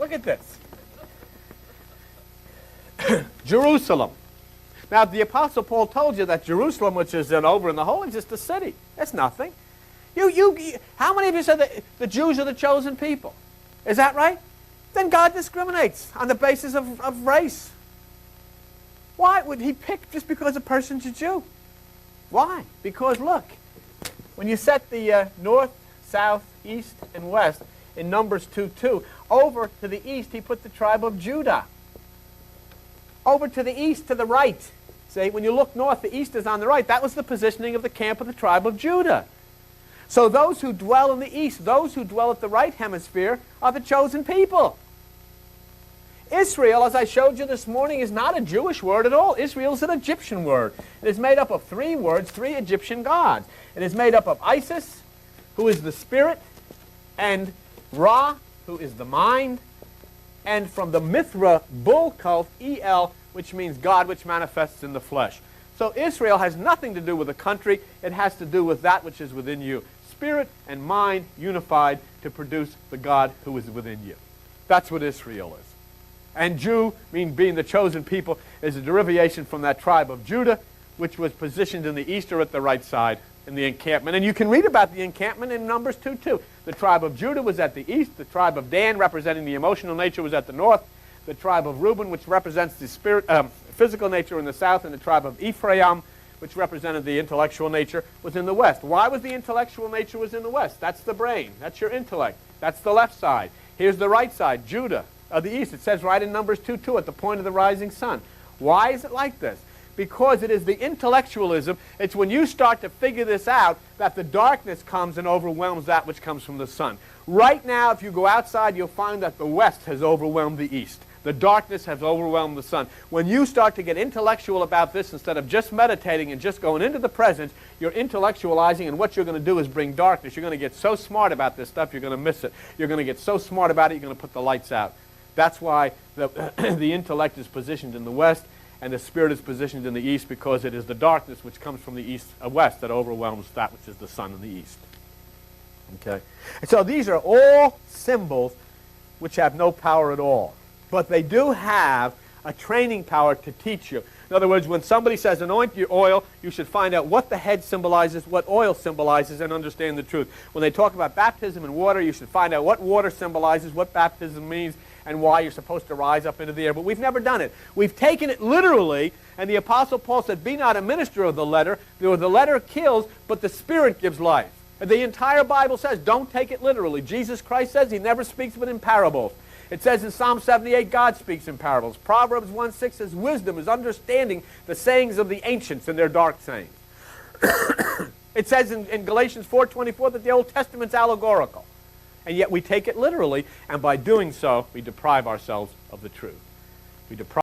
Look at this. Jerusalem. Now, the Apostle Paul told you that Jerusalem, which is over in the Holy, is just a city. That's nothing. How many of you said that the Jews are the chosen people? Is that right? Then God discriminates on the basis of race. Why would he pick just because a person's a Jew? Why? Because look, when you set the north, south, east, and west in Numbers 2:2, over to the east he put the tribe of Judah. Over to the east, to the right. See, when you look north, the east is on the right. That was the positioning of the camp of the tribe of Judah. So those who dwell in the east, those who dwell at the right hemisphere, are the chosen people. Israel, as I showed you this morning, is not a Jewish word at all. Israel is an Egyptian word. It is made up of 3 words, 3 Egyptian gods. It is made up of Isis, who is the spirit, and Ra, who is the mind, and from the Mithra bull cult, El, which means God which manifests in the flesh. So Israel has nothing to do with a country. It has to do with that which is within you. Spirit and mind unified to produce the God who is within you. That's what Israel is. And Jew, being the chosen people, is a derivation from that tribe of Judah, which was positioned in the east or at the right side in the encampment. And you can read about the encampment in Numbers 2:2. The tribe of Judah was at the east. The tribe of Dan, representing the emotional nature, was at the north. The tribe of Reuben, which represents the physical nature, in the south. And the tribe of Ephraim, which represented the intellectual nature, was in the west. Why was the intellectual nature was in the west? That's the brain. That's your intellect. That's the left side. Here's the right side, Judah of the east. It says right in Numbers 2:2, at the point of the rising sun. Why is it like this? Because it is the intellectualism. It's when you start to figure this out that the darkness comes and overwhelms that which comes from the sun. Right now, if you go outside, you'll find that the west has overwhelmed the east. The darkness has overwhelmed the sun. When you start to get intellectual about this, instead of just meditating and just going into the present, you're intellectualizing, and what you're going to do is bring darkness. You're going to get so smart about this stuff, you're going to miss it. You're going to get so smart about it, you're going to put the lights out. That's why the intellect is positioned in the west, and the spirit is positioned in the east, because it is the darkness which comes from the east, west, that overwhelms that which is the sun in the east. Okay? And so these are all symbols which have no power at all. But they do have a training power to teach you. In other words, when somebody says anoint your oil, you should find out what the head symbolizes, what oil symbolizes, and understand the truth. When they talk about baptism in water, you should find out what water symbolizes, what baptism means, and why you're supposed to rise up into the air. But we've never done it. We've taken it literally, and the Apostle Paul said, be not a minister of the letter. The letter kills, but the Spirit gives life. And the entire Bible says, don't take it literally. Jesus Christ says he never speaks but in parables. It says in Psalm 78, God speaks in parables. Proverbs 1:6 says, wisdom is understanding the sayings of the ancients and their dark sayings. It says in Galatians 4:24 that the Old Testament's allegorical. And yet we take it literally, and by doing so, we deprive ourselves of the truth. We deprive